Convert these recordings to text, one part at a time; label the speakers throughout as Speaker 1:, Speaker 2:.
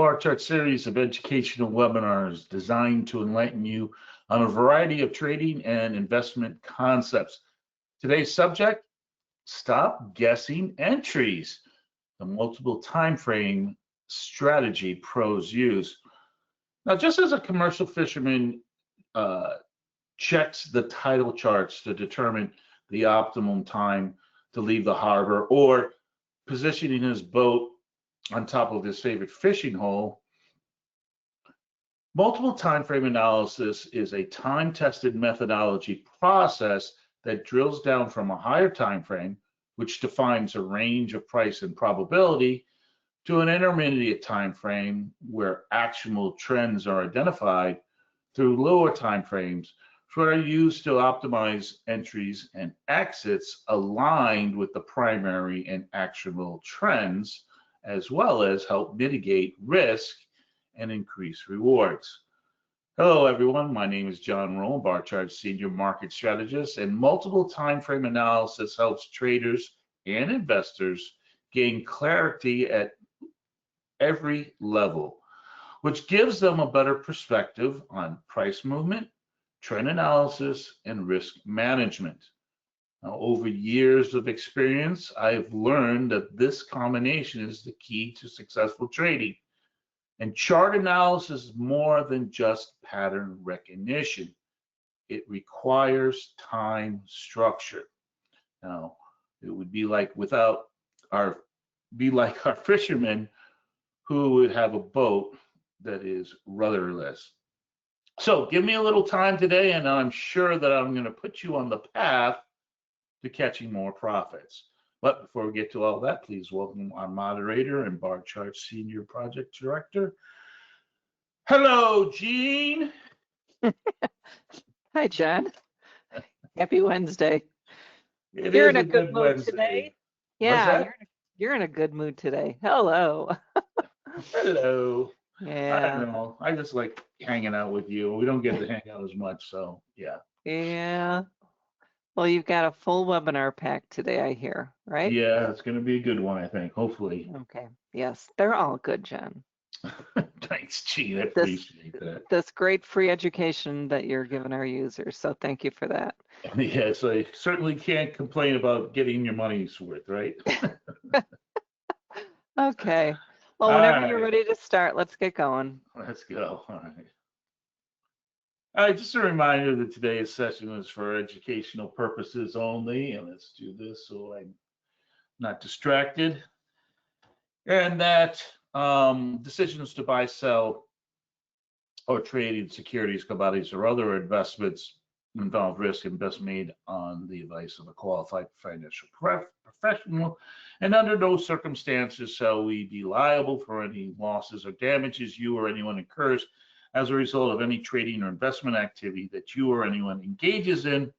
Speaker 1: Barchart series of educational webinars designed to enlighten you on a variety of trading and investment concepts. Today's subject, stop guessing entries, the multiple time frame strategy pros use. Now, just as a commercial fisherman checks the tidal charts to determine the optimum time to leave the harbor or positioning his boat on top of his favorite fishing hole, multiple time frame analysis is a time-tested methodology process that drills down from a higher time frame, which defines a range of price and probability, to an intermediate time frame where actionable trends are identified through lower time frames, which are used to optimize entries and exits aligned with the primary and actionable trends, as well as help mitigate risk and increase rewards. Hello, everyone. My name is John Rowland, Barchart Senior Market Strategist, and multiple time frame analysis helps traders and investors gain clarity at every level, which gives them a better perspective on price movement, trend analysis, and risk management. Now, over years of experience, I've learned that this combination is the key to successful trading. And chart analysis is more than just pattern recognition. It requires time structure. Now, it would be like our fishermen who would have a boat that is rudderless. So give me a little time today, and I'm sure that I'm going to put you on the path to catching more profits. But before we get to all that, please welcome our moderator and Barchart Senior Project Director. Hello, Gene.
Speaker 2: Hi, John. Happy Wednesday.
Speaker 1: You're in a good
Speaker 2: mood
Speaker 1: Wednesday
Speaker 2: today. Yeah, you're in a good mood today. Hello.
Speaker 1: Hello.
Speaker 2: Yeah.
Speaker 1: I don't know. I just like hanging out with you. We don't get to hang out as much, so yeah.
Speaker 2: Yeah. Well, you've got a full webinar pack today, I hear, right?
Speaker 1: Yeah, it's going to be a good one, I think, hopefully.
Speaker 2: Okay. Yes, they're all good, John.
Speaker 1: Thanks, Gene. I appreciate that.
Speaker 2: This great free education that you're giving our users, so thank you for that.
Speaker 1: Yes, I certainly can't complain about getting your money's worth, right?
Speaker 2: Okay. Well, whenever you're ready to start, let's get going.
Speaker 1: Let's go. All right. All right, just a reminder that today's session is for educational purposes only, and let's do this so I'm not distracted. And that decisions to buy, sell, or trade in securities, commodities, or other investments involve risk and best made on the advice of a qualified financial professional, and under no circumstances shall we be liable for any losses or damages you or anyone incurs as a result of any trading or investment activity that you or anyone engages in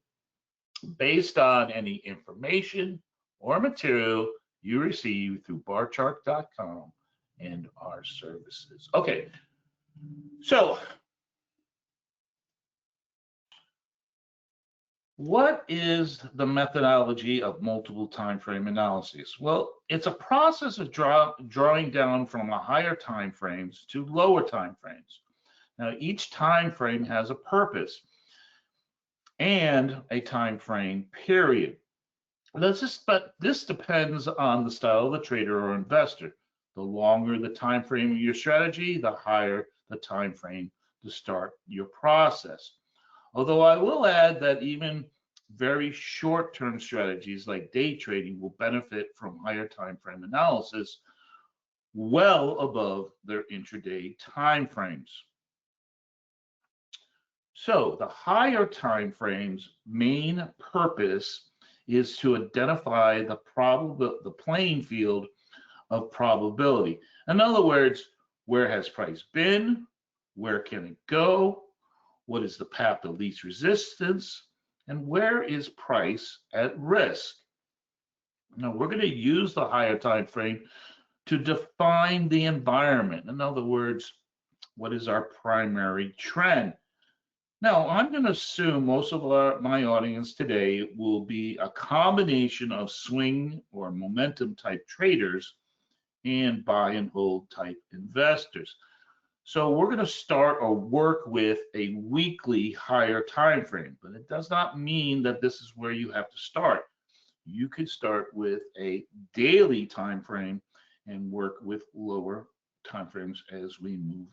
Speaker 1: based on any information or material you receive through barchart.com and our services. Okay, so what is the methodology of multiple time frame analysis? Well, it's a process of drawing down from a higher time frames to lower time frames. Now, each time frame has a purpose and a time frame period. But this depends on the style of the trader or investor. The longer the time frame of your strategy, the higher the time frame to start your process. Although I will add that even very short-term strategies like day trading will benefit from higher time frame analysis well above their intraday time frames. So the higher time frames main purpose is to identify the playing field of probability. In other words, where has price been? Where can it go? What is the path of least resistance? And where is price at risk? Now, we're going to use the higher time frame to define the environment. In other words, what is our primary trend? Now, I'm going to assume most of my audience today will be a combination of swing or momentum type traders and buy and hold type investors. So we're going to start or work with a weekly higher time frame, but it does not mean that this is where you have to start. You could start with a daily time frame and work with lower time frames as we move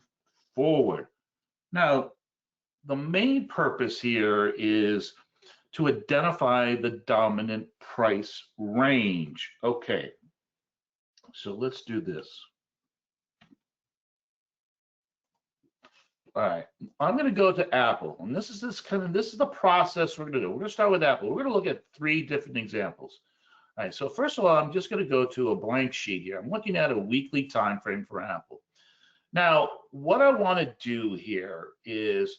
Speaker 1: forward. Now, the main purpose here is to identify the dominant price range. Okay, so let's do this. All right, I'm going to go to Apple, and this is the process we're going to do. We're going to start with Apple. We're going to look at 3 different examples. All right, so first of all, I'm just going to go to a blank sheet here. I'm looking at a weekly time frame for Apple. Now, what I want to do here is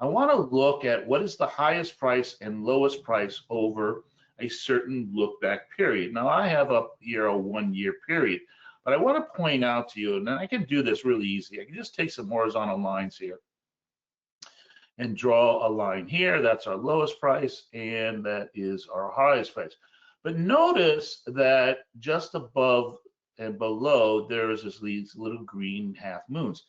Speaker 1: I want to look at what is the highest price and lowest price over a certain look back period. Now, I have up here a 1-year period, but I want to point out to you, and I can do this really easy. I can just take some horizontal lines here and draw a line here. That's our lowest price, and that is our highest price. But notice that just above and below, there's these little green half moons.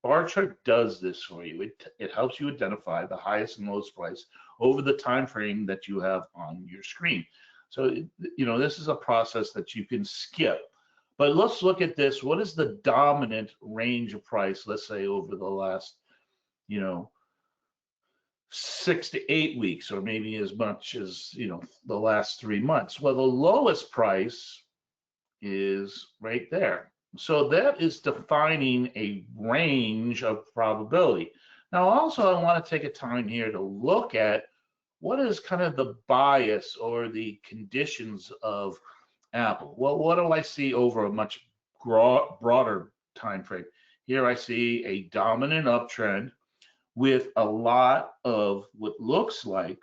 Speaker 1: Barchart does this for you. It helps you identify the highest and lowest price over the time frame that you have on your screen. So, this is a process that you can skip. But let's look at this. What is the dominant range of price, let's say, over the last, 6 to 8 weeks, or maybe as much as, the last 3 months? Well, the lowest price is right there. So that is defining a range of probability. Now, also, I want to take a time here to look at what is kind of the bias or the conditions of Apple. Well, what do I see over a much broader time frame? Here I see a dominant uptrend with a lot of what looks like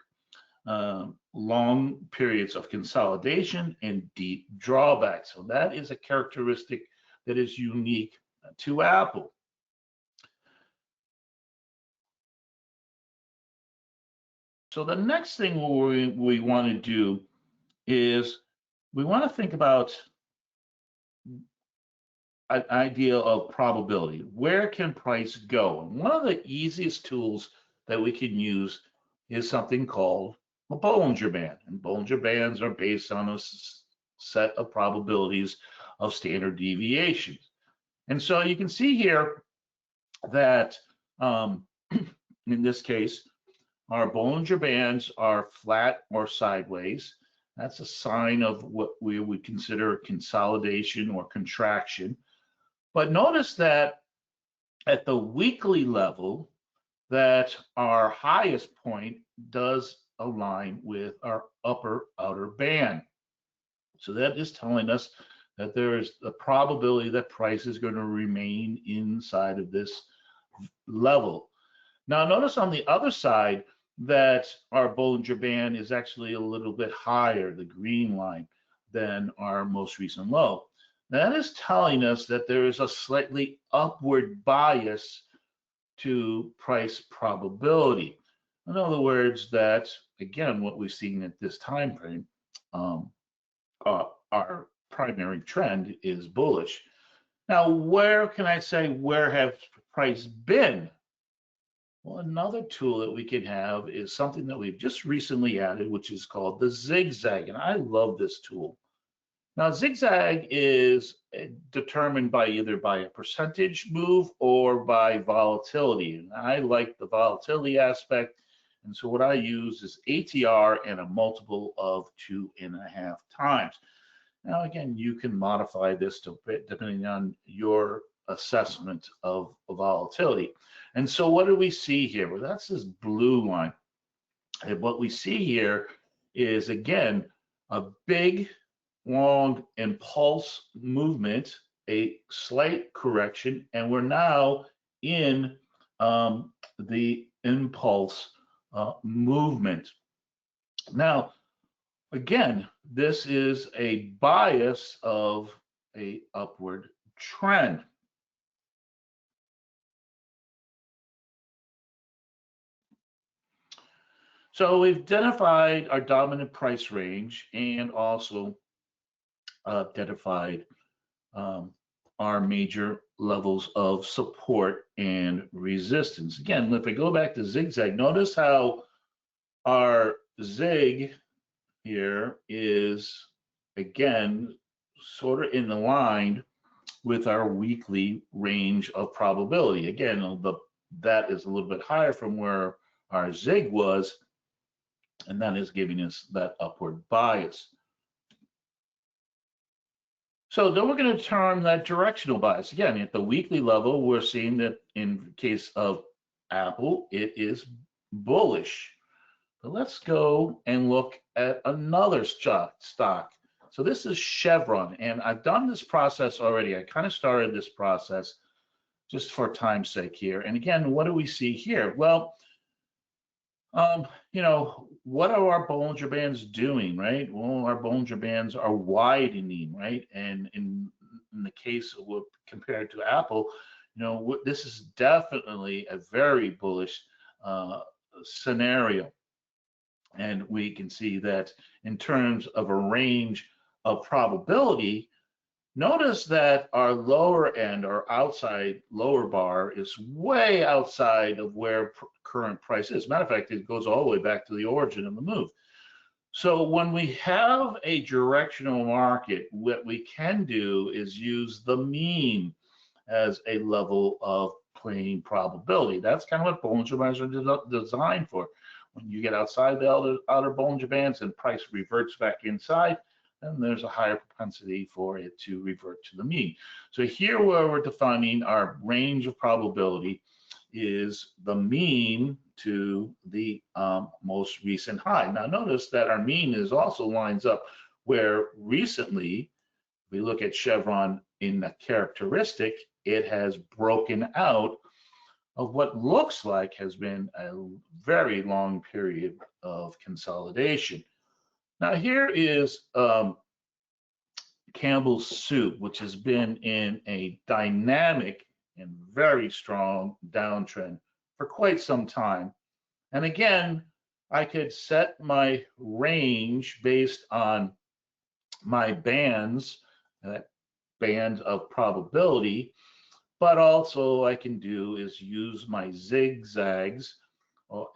Speaker 1: long periods of consolidation and deep drawback. So that is a characteristic that is unique to Apple. So the next thing we want to do is we want to think about an idea of probability. Where can price go? And one of the easiest tools that we can use is something called a Bollinger Band. And Bollinger Bands are based on a set of probabilities of standard deviations. And so you can see here that in this case, our Bollinger Bands are flat or sideways. That's a sign of what we would consider consolidation or contraction. But notice that at the weekly level, that our highest point does align with our upper outer band. So that is telling us that there is the probability that price is going to remain inside of this level. Now, notice on the other side that our Bollinger Band is actually a little bit higher, the green line, than our most recent low. That is telling us that there is a slightly upward bias to price probability. In other words, that, again, what we've seen at this time frame, our primary trend is bullish. Now, where can I say, where have price been? Well, another tool that we can have is something that we've just recently added, which is called the zigzag, and I love this tool. Now, zigzag is determined by either by a percentage move or by volatility, and I like the volatility aspect, and so what I use is ATR and a multiple of 2.5 times. Now, again, you can modify this depending on your assessment of volatility. And so what do we see here? Well, that's this blue line. And what we see here is, again, a big, long impulse movement, a slight correction, and we're now in the impulse movement. Now, again, this is a bias of a upward trend. So we've identified our dominant price range and also identified our major levels of support and resistance. Again, if we go back to zigzag, notice how our zig here is, again, sort of in line with our weekly range of probability. Again, that is a little bit higher from where our zig was, and that is giving us that upward bias. So then we're going to term that directional bias. Again, at the weekly level, we're seeing that in case of Apple, it is bullish. But let's go and look at another stock. So this is Chevron, and I've done this process already. I kind of started this process just for time's sake here. And again, what do we see here? Well, what are our Bollinger Bands doing, right? Well, our Bollinger Bands are widening, right? And in the case of what compared to Apple, this is definitely a very bullish scenario. And we can see that in terms of a range of probability, notice that our lower end, our outside lower bar, is way outside of where current price is. Matter of fact, it goes all the way back to the origin of the move. So when we have a directional market, what we can do is use the mean as a level of playing probability. That's kind of what Bollinger Bands are designed for. When you get outside the outer Bollinger Bands and price reverts back inside, then there's a higher propensity for it to revert to the mean. So here where we're defining our range of probability is the mean to the most recent high. Now notice that our mean is also lines up where recently, we look at Chevron in the characteristic, it has broken out of what looks like has been a very long period of consolidation. Now here is Campbell's Soup, which has been in a dynamic and very strong downtrend for quite some time. And again, I could set my range based on my bands, that band of probability, but also I can do is use my zigzags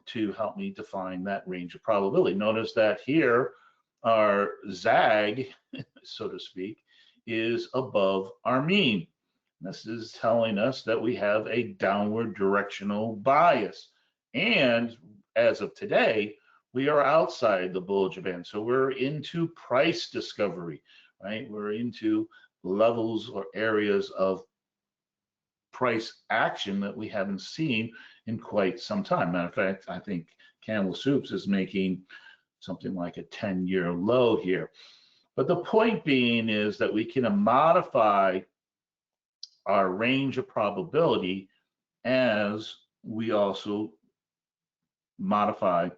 Speaker 1: to help me define that range of probability. Notice that here, our zag, so to speak, is above our mean. This is telling us that we have a downward directional bias. And as of today, we are outside the Bollinger Band. So we're into price discovery, right? We're into levels or areas of price action that we haven't seen in quite some time. Matter of fact, I think Campbell Soups is making something like a 10-year low here. But the point being is that we can modify our range of probability as we also modify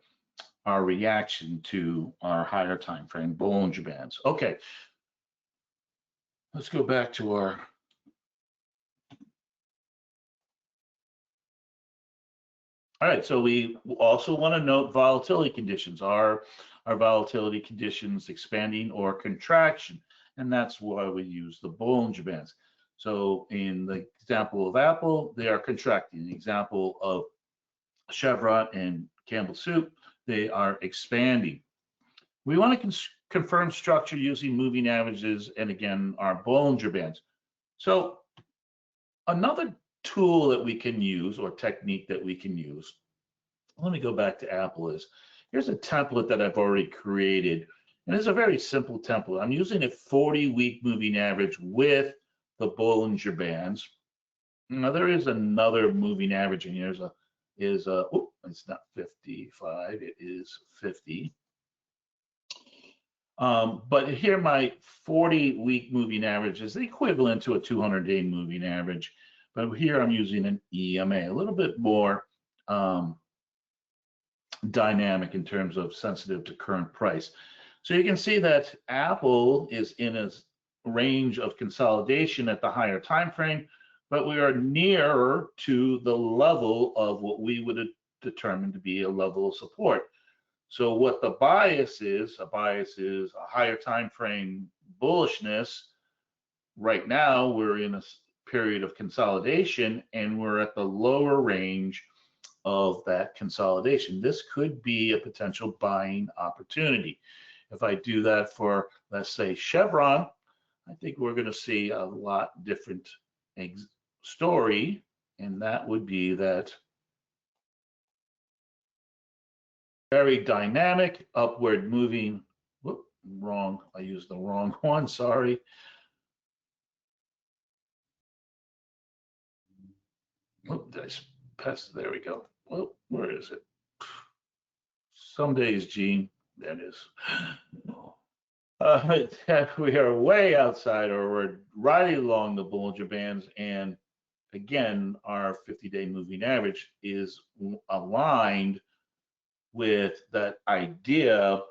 Speaker 1: our reaction to our higher time frame Bollinger Bands. Okay, let's go back to our all right, so we also want to note volatility conditions. Are our volatility conditions expanding or contraction? And that's why we use the Bollinger Bands. So in the example of Apple, they are contracting. The example of Chevron and Campbell Soup, they are expanding. We want to confirm structure using moving averages and again, our Bollinger Bands. So another tool that we can use or technique that we can use, let me go back to Apple, is here's a template that I've already created. And it's a very simple template. I'm using a 40-week moving average with the Bollinger Bands. Now there is another moving average in here. It's not 55, it is 50. But here my 40-week moving average is the equivalent to a 200-day moving average. But here I'm using an EMA, a little bit more dynamic in terms of sensitive to current price. So you can see that Apple is in a range of consolidation at the higher time frame, but we are nearer to the level of what we would determine to be a level of support. So what the bias is, a higher time frame bullishness right now we're in a period of consolidation and we're at the lower range of that consolidation. This could be a potential buying opportunity. If I do that for, let's say, Chevron, I think we're going to see a lot different story, and that would be that very dynamic, upward moving, whoop, wrong, I used the wrong one, sorry. Whoop, did I pass, there we go. Well, where is it? Some days, Gene, that is. We are way outside, or we're riding along the Bollinger Bands, and again, our 50-day moving average is aligned with that idea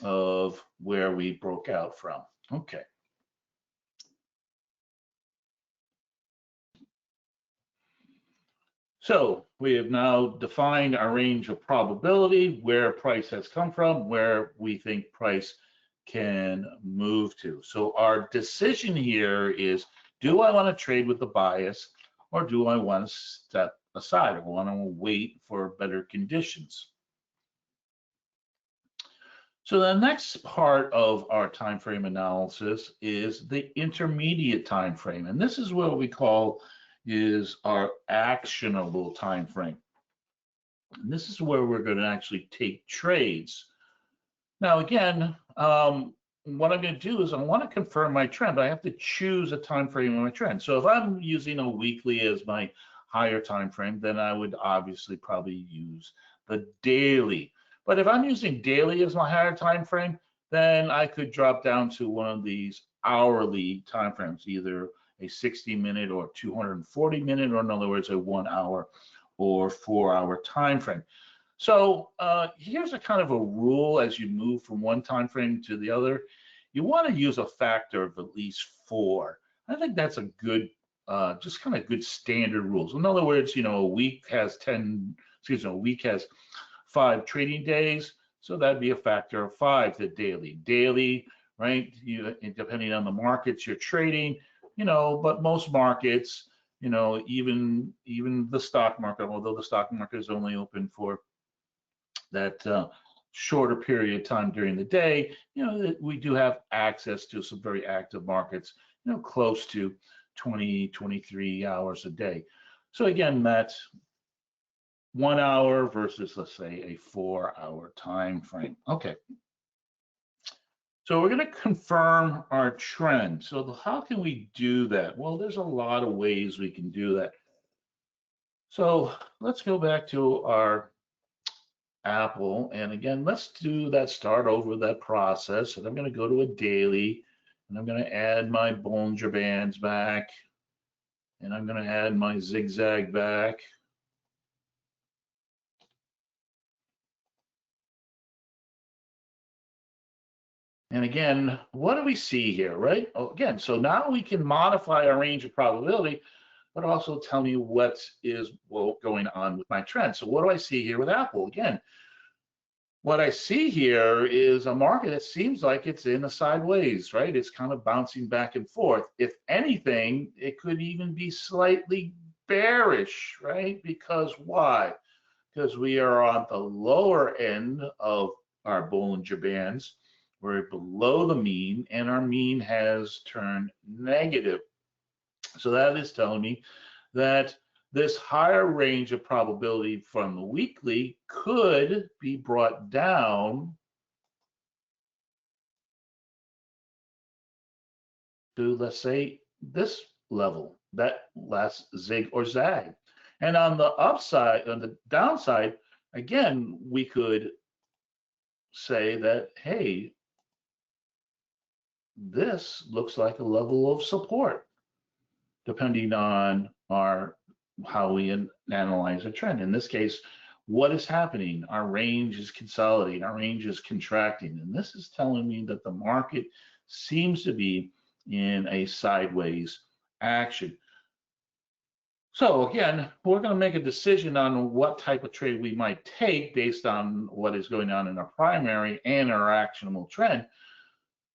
Speaker 1: of where we broke out from. Okay. So we have now defined our range of probability, where price has come from, where we think price can move to. So our decision here is, do I want to trade with the bias, or do I want to step aside, or want to wait for better conditions? So the next part of our time frame analysis is the intermediate time frame, and this is what we call is our actionable time frame. And this is where we're going to actually take trades. Now, again, what I'm going to do is I want to confirm my trend, but I have to choose a time frame of my trend. So if I'm using a weekly as my higher time frame, then I would obviously probably use the daily. But if I'm using daily as my higher time frame, then I could drop down to one of these hourly time frames, either a 60-minute or 240-minute, or in other words, a 1 hour or 4 hour time frame. So here's a kind of a rule as you move from one time frame to the other. You want to use a factor of at least 4. I think that's a good, just kind of good standard rules. In other words, you know, a week has 5 trading days, so that'd be a factor of 5 to daily. Daily, right? Depending on the markets you're trading, you know, but most markets, you know, even the stock market, although the stock market is only open for that shorter period of time during the day, you know, we do have access to some very active markets, you know, close to 20, 23 hours a day. So again, that's 1 hour versus, let's say, a 4 hour time frame. Okay. So we're going to confirm our trend. So how can we do that? Well, there's a lot of ways we can do that. So let's go back to our Apple. And again, let's do that, start over that process. And I'm going to go to a daily, and I'm going to add my Bollinger Bands back. And I'm going to add my zigzag back. And again, what do we see here, right? Oh, again, so now we can modify our range of probability, but also tell me what is going on with my trend. So what do I see here with Apple? Again, what I see here is a market that seems like it's in a sideways, right? It's kind of bouncing back and forth. If anything, it could even be slightly bearish, right? Because why? Because we are on the lower end of our Bollinger Bands. We're below the mean, and our mean has turned negative. So that is telling me that this higher range of probability from the weekly could be brought down to, let's say, this level, that last zig or zag. And on the upside, on the downside, again, we could say that, hey, this looks like a level of support, depending on how we analyze a trend. In this case, what is happening? Our range is consolidating, our range is contracting, and this is telling me that the market seems to be in a sideways action. So again, we're going to make a decision on what type of trade we might take based on what is going on in our primary and our actionable trend.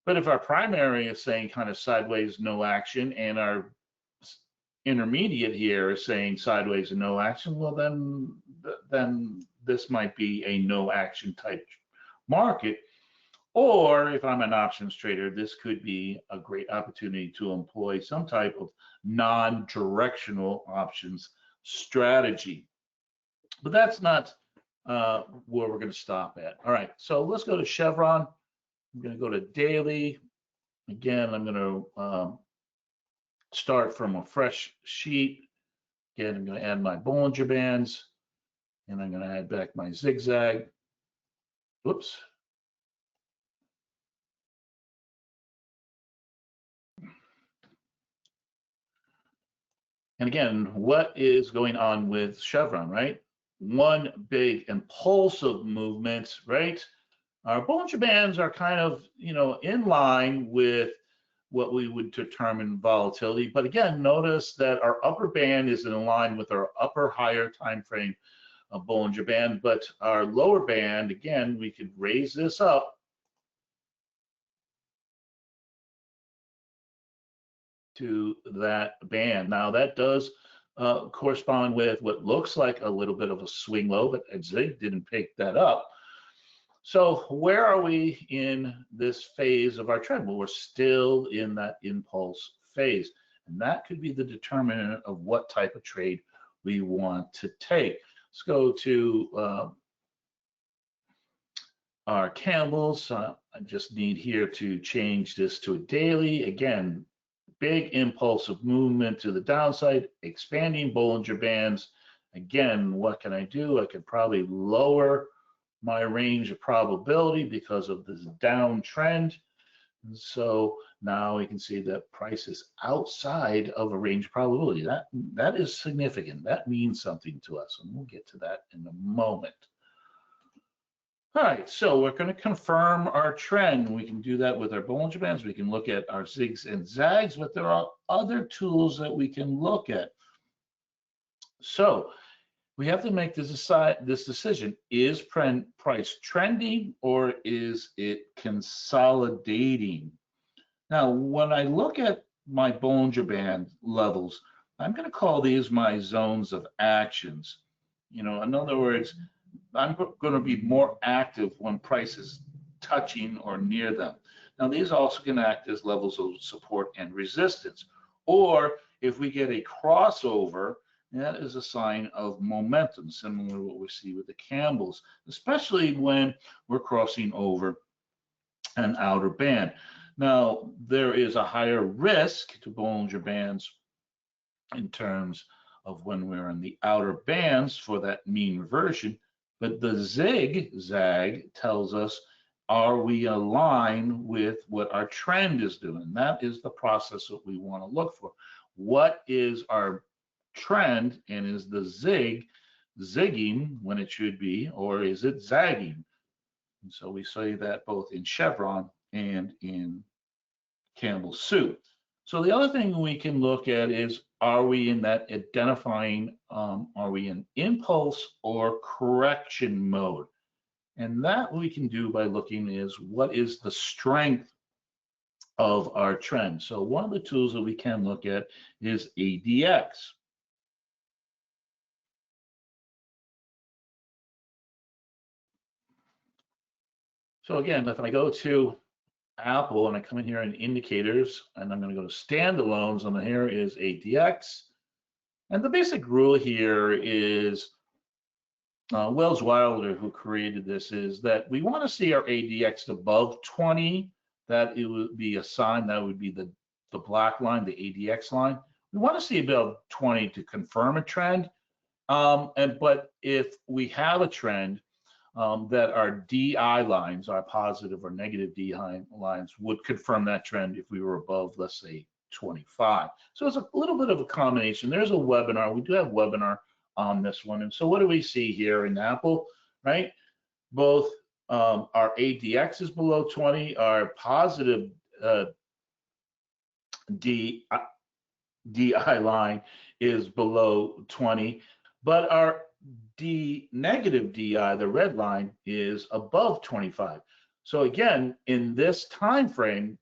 Speaker 1: But if our primary is saying kind of sideways, no action, and our intermediate here is saying sideways and no action, well, then this might be a no action type market. Or if I'm an options trader, this could be a great opportunity to employ some type of non-directional options strategy. But that's not where we're going to stop at. All right, so let's go to Chevron. I'm going to go to daily. Again, I'm going to start from a fresh sheet. Again, I'm going to add my Bollinger Bands, and I'm going to add back my zigzag. Whoops. And again, what is going on with Chevron, right? One big impulsive movement, right? Our Bollinger Bands are kind of, in line with what we would determine volatility. But again, notice that our upper band is in line with our upper higher time frame of Bollinger Band, but our lower band, again, we could raise this up to that band. Now that does correspond with what looks like a little bit of a swing low, but Zig didn't pick that up. So where are we in this phase of our trend? Well, we're still in that impulse phase, and that could be the determinant of what type of trade we want to take. Let's go to our candles. I just need here to change this to a daily. Again, big impulsive movement to the downside, expanding Bollinger Bands. Again, what can I do? I could probably lower my range of probability because of this downtrend. And so now we can see that price is outside of a range of probability. That is significant. That means something to us, and we'll get to that in a moment. All right, so we're going to confirm our trend. We can do that with our Bollinger Bands. We can look at our zigs and zags, but there are other tools that we can look at. So we have to make this decision. Is price trending or is it consolidating? Now, when I look at my Bollinger Band levels, I'm going to call these my zones of actions. In other words, I'm going to be more active when price is touching or near them. Now, these also can act as levels of support and resistance. Or if we get a crossover, that is a sign of momentum, similar to what we see with the candles, especially when we're crossing over an outer band. Now, there is a higher risk to Bollinger Bands in terms of when we're in the outer bands for that mean reversion, but the zigzag tells us, are we aligned with what our trend is doing? That is the process that we want to look for. What is our trend, and is the zig zigging when it should be, or is it zagging? And so we say that both in Chevron and in Campbell Soup. So the other thing we can look at is, are we in that identifying, are we in impulse or correction mode? And that we can do by looking is, what is the strength of our trend? So one of the tools that we can look at is ADX. So again, if I go to Apple and I come in here in indicators, and I'm going to go to standalones, and here is ADX. And the basic rule here is, Wells Wilder, who created this, is that we want to see our ADX above 20. That it would be a sign, that would be the black line, the ADX line. We want to see above 20 to confirm a trend. But if we have a trend, that our DI lines, our positive or negative DI lines, would confirm that trend if we were above, let's say, 25. So it's a little bit of a combination. There's a webinar. We do have a webinar on this one. And so what do we see here in Apple, right? Both our ADX is below 20, our positive DI line is below 20, but our negative DI, the red line, is above 25. So again, in this time frame,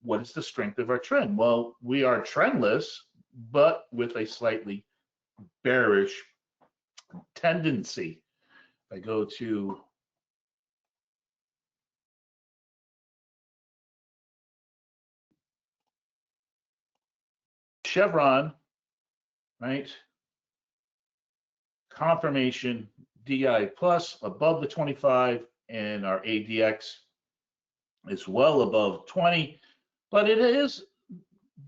Speaker 1: what is the strength of our trend? Well, we are trendless, but with a slightly bearish tendency. If I go to Chevron, right? Confirmation, DI plus above the 25, and our ADX is well above 20, but it is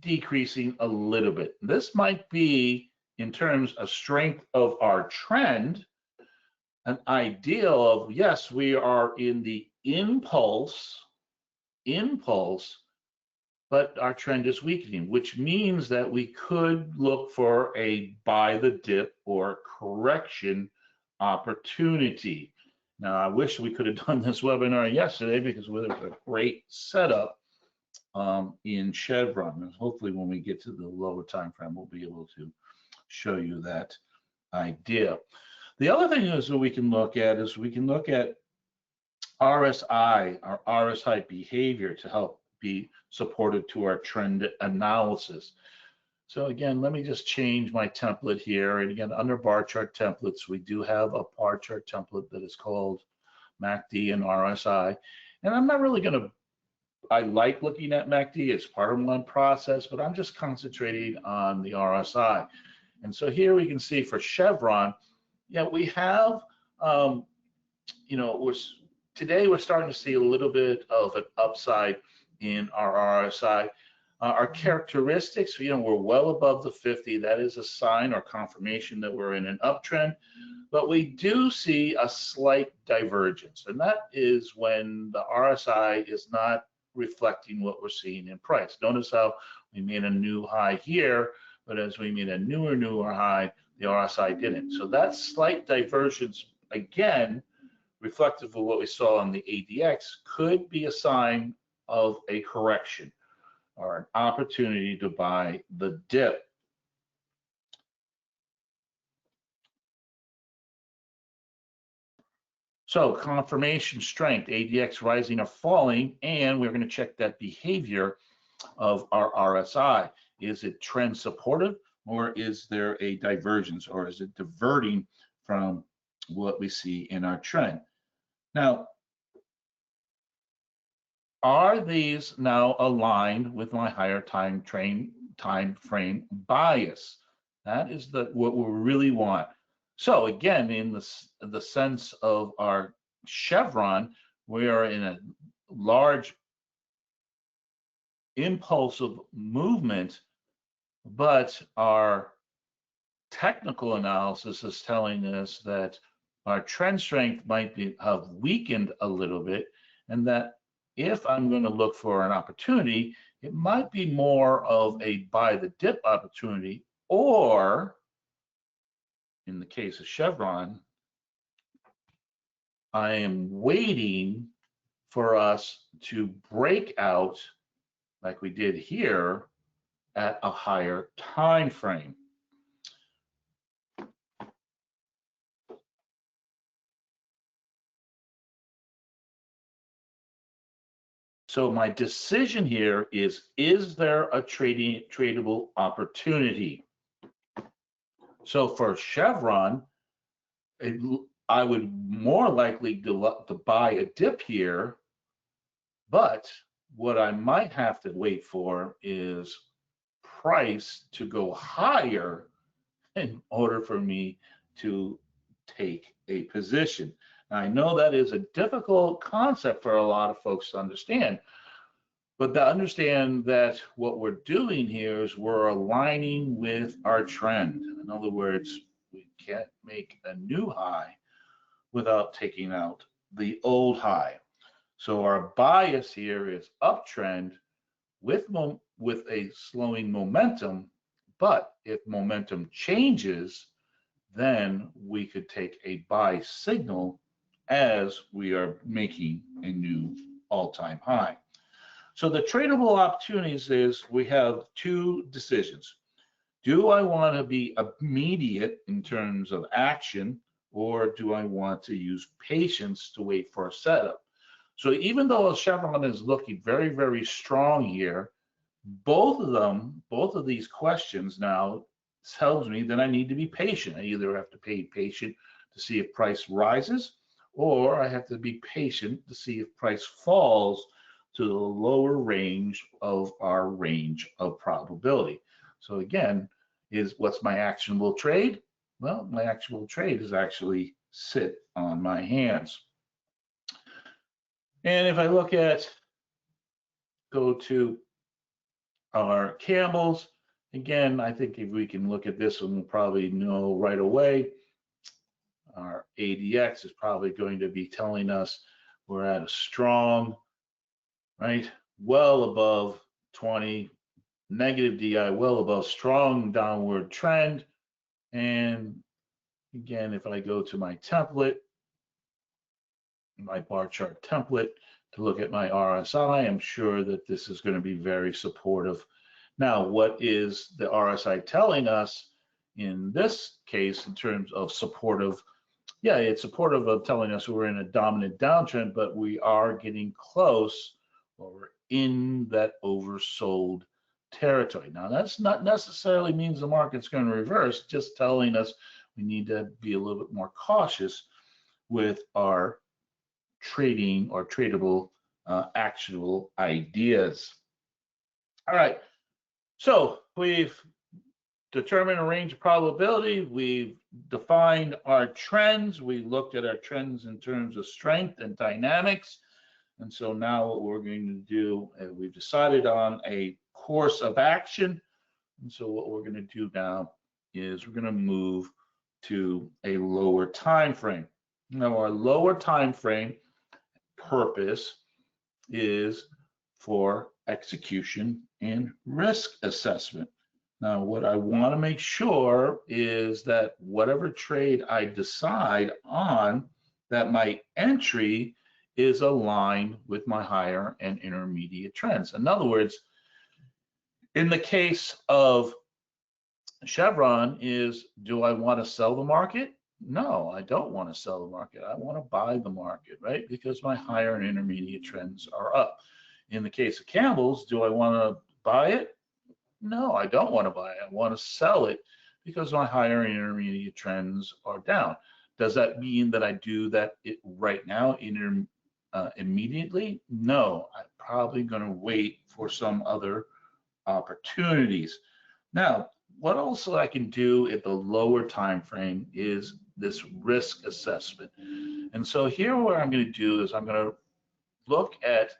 Speaker 1: decreasing a little bit. This might be, in terms of strength of our trend, an ideal of, yes, we are in the impulse, but our trend is weakening, which means that we could look for a buy the dip or correction opportunity. Now, I wish we could have done this webinar yesterday because it was a great setup in Chevron. And hopefully when we get to the lower time frame, we'll be able to show you that idea. The other thing is that we can look at RSI, our RSI behavior, to help be supportive to our trend analysis. So again, let me just change my template here. And again, under bar chart templates, we do have a bar chart template that is called MACD and RSI. And I'm not really going to, I like looking at MACD as part of one process, but I'm just concentrating on the RSI. And so here we can see for Chevron, yeah, we have, you know, today we're starting to see a little bit of an upside in our RSI. Our characteristics, you know, we're well above the 50. That is a sign or confirmation that we're in an uptrend. But we do see a slight divergence, and that is when the RSI is not reflecting what we're seeing in price. Notice how we made a new high here, but as we made a newer high, the RSI didn't. So that slight divergence, again, reflective of what we saw on the ADX, could be a sign of a correction or an opportunity to buy the dip. So confirmation strength, ADX rising or falling, and we're going to check that behavior of our RSI. Is it trend supportive, or is there a divergence, or is it diverting from what we see in our trend? Now, are these now aligned with my higher time frame bias? That is what we really want. So again, in the sense of our Chevron, we are in a large impulsive movement, but our technical analysis is telling us that our trend strength might have weakened a little bit, and that if I'm going to look for an opportunity, it might be more of a buy the dip opportunity, or in the case of Chevron, I am waiting for us to break out like we did here at a higher time frame. So my decision here is there a tradable opportunity? So for Chevron, I would more likely to buy a dip here, but what I might have to wait for is price to go higher in order for me to take a position. Now, I know that is a difficult concept for a lot of folks to understand, but to understand that what we're doing here is we're aligning with our trend. In other words, we can't make a new high without taking out the old high. So our bias here is uptrend with a slowing momentum, but if momentum changes, then we could take a buy signal as we are making a new all-time high. So the tradable opportunities is we have two decisions. Do I want to be immediate in terms of action, or do I want to use patience to wait for a setup? So even though Chevron is looking very, very strong here, both of these questions now tells me that I need to be patient. I either have to be patient to see if price rises, or I have to be patient to see if price falls to the lower range of our range of probability. So again, what's my actionable trade? Well, my actionable trade is actually sit on my hands. And if I go to our camels, again, I think if we can look at this one, we'll probably know right away. Our ADX is probably going to be telling us we're at a strong, right, well above 20, negative DI, well above strong downward trend. And again, if I go to my template, my bar chart template, to look at my RSI, I'm sure that this is going to be very supportive. Now, what is the RSI telling us in this case in terms of supportive? Yeah, it's supportive of telling us we're in a dominant downtrend, but we are getting close, or we're in that oversold territory. Now, that's not necessarily means the market's going to reverse, just telling us we need to be a little bit more cautious with our trading or tradable actionable ideas. All right, so we've determined a range of probability. We've defined our trends. We looked at our trends in terms of strength and dynamics. And so now what we're going to do, we've decided on a course of action. And so what we're going to do now is we're going to move to a lower time frame. Now our lower time frame purpose is for execution and risk assessment. Now, what I want to make sure is that whatever trade I decide on, that my entry is aligned with my higher and intermediate trends. In other words, in the case of Chevron do I want to sell the market? No, I don't want to sell the market. I want to buy the market, right? Because my higher and intermediate trends are up. In the case of Campbell's, do I want to buy it? No, I don't want to buy it. I want to sell it because my higher and intermediate trends are down. Does that mean that I do that right now immediately? No, I'm probably going to wait for some other opportunities. Now, what also I can do at the lower time frame is this risk assessment. And so here what I'm going to do is I'm going to look at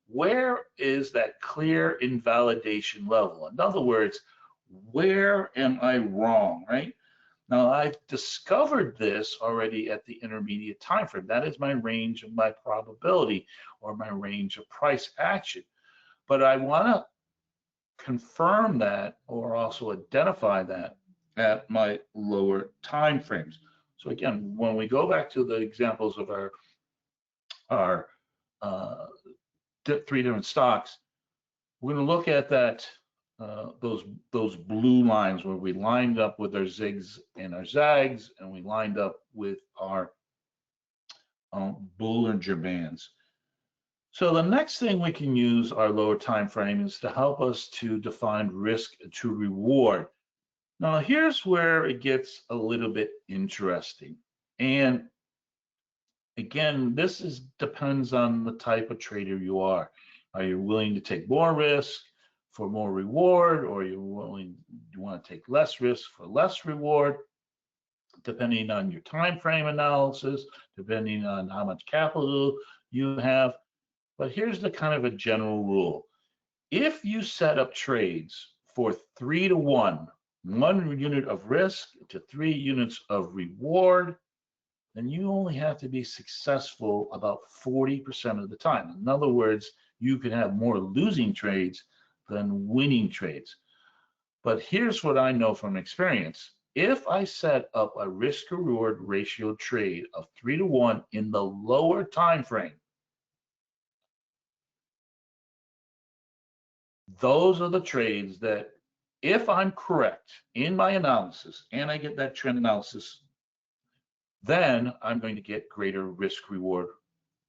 Speaker 1: where is that clear invalidation level. In other words, where am I wrong, right? Now I've discovered this already at the intermediate time frame. That is my range of my probability or my range of price action. But I want to confirm that or also identify that at my lower time frames. So again, when we go back to the examples of our three different stocks, we're going to look at that those blue lines where we lined up with our zigs and our zags, and we lined up with our Bollinger Bands. So the next thing we can use our lower time frame is to help us to define risk to reward. Now here's where it gets a little bit interesting. And again, this depends on the type of trader you are. Are you willing to take more risk for more reward, or you want to take less risk for less reward? Depending on your time frame analysis, depending on how much capital you have. But here's the kind of a general rule. If you set up trades for 3 to 1, 1 unit of risk to 3 units of reward, then you only have to be successful about 40% of the time. In other words, you can have more losing trades than winning trades. But here's what I know from experience. If I set up a risk to reward ratio trade of 3 to 1 in the lower time frame, those are the trades that, if I'm correct in my analysis and I get that trend analysis, then I'm going to get greater risk reward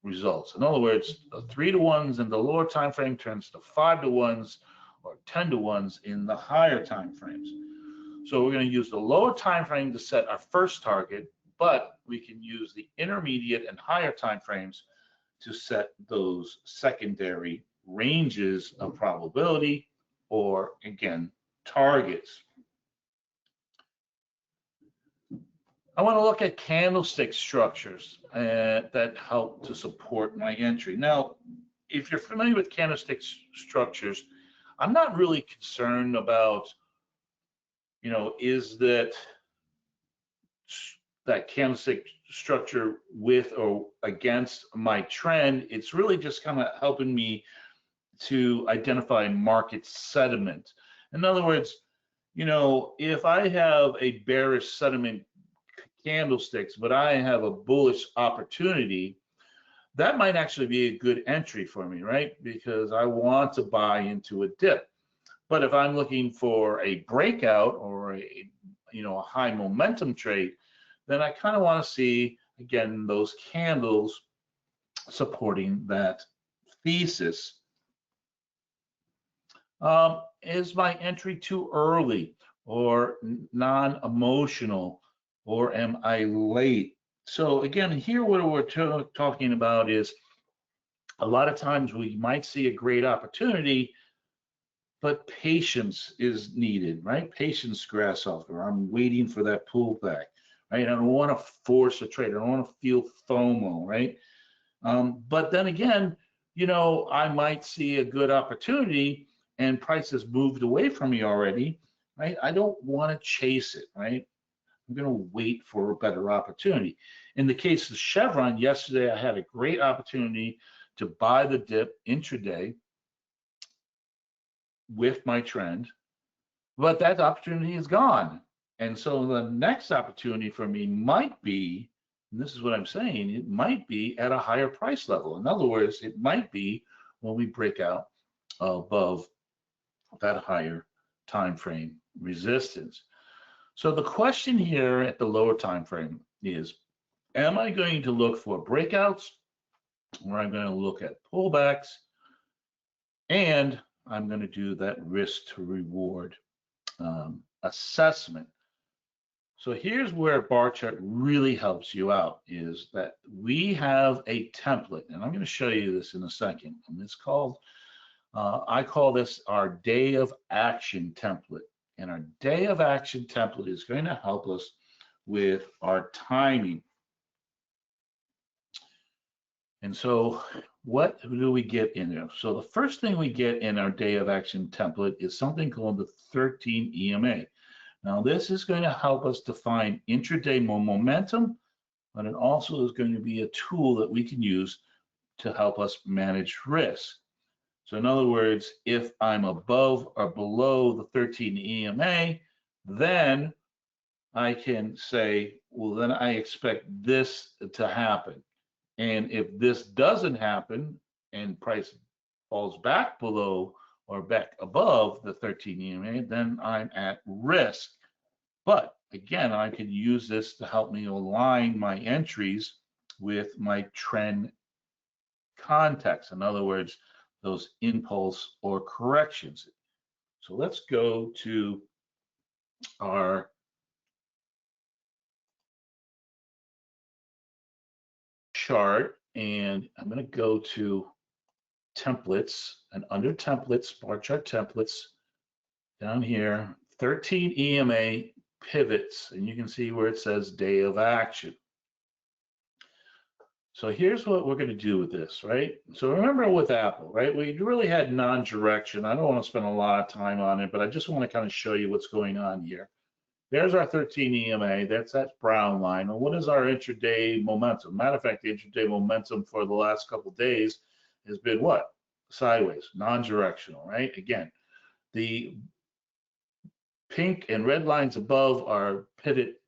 Speaker 1: results. In other words, the 3-to-1s in the lower time frame turns to 5-to-1s or 10-to-1s in the higher time frames. So we're going to use the lower time frame to set our first target, but we can use the intermediate and higher time frames to set those secondary ranges of probability, or again, targets. I want to look at candlestick structures that help to support my entry. Now, if you're familiar with candlestick structures, I'm not really concerned about, is that candlestick structure with or against my trend. It's really just kind of helping me to identify market sentiment. In other words, if I have a bearish sentiment candlesticks, but I have a bullish opportunity, that might actually be a good entry for me, right? Because I want to buy into a dip. But if I'm looking for a breakout or a high momentum trade, then I kind of want to see, again, those candles supporting that thesis. Is my entry too early or non-emotional, or am I late? So again, here what we're talking about is a lot of times we might see a great opportunity, but patience is needed, right? Patience, grasshopper. I'm waiting for that pullback, right? I don't want to force a trade. I don't want to feel FOMO, right? But then again, I might see a good opportunity and prices moved away from me already, right? I don't want to chase it, right? I'm going to wait for a better opportunity. In the case of Chevron, yesterday I had a great opportunity to buy the dip intraday with my trend, but that opportunity is gone. And so the next opportunity for me might be, and this is what I'm saying, it might be at a higher price level. In other words, it might be when we break out above that higher time frame resistance. So the question here at the lower time frame is, am I going to look for breakouts, or I'm going to look at pullbacks, and I'm going to do that risk to reward assessment. So here's where Barchart really helps you out, is that we have a template, and I'm going to show you this in a second, and it's called, I call this our day of action template. And our day of action template is going to help us with our timing. And so what do we get in there? So the first thing we get in our day of action template is something called the 13 EMA. Now this is going to help us define intraday momentum, but it also is going to be a tool that we can use to help us manage risk. So in other words, if I'm above or below the 13 EMA, then I can say, well, then I expect this to happen. And if this doesn't happen and price falls back below or back above the 13 EMA, then I'm at risk. But again, I can use this to help me align my entries with my trend context. In other words, those impulse or corrections. So let's go to our chart, and I'm going to go to templates, and under templates, bar chart templates, down here, 13 EMA pivots, and you can see where it says day of action. So here's what we're going to do with this, right? So remember with Apple, right? We really had non-direction. I don't want to spend a lot of time on it, but I just want to kind of show you what's going on here. There's our 13 EMA. That's that brown line. And what is our intraday momentum? Matter of fact, the intraday momentum for the last couple of days has been what? Sideways, non-directional, right? Again, the pink and red lines above are pivot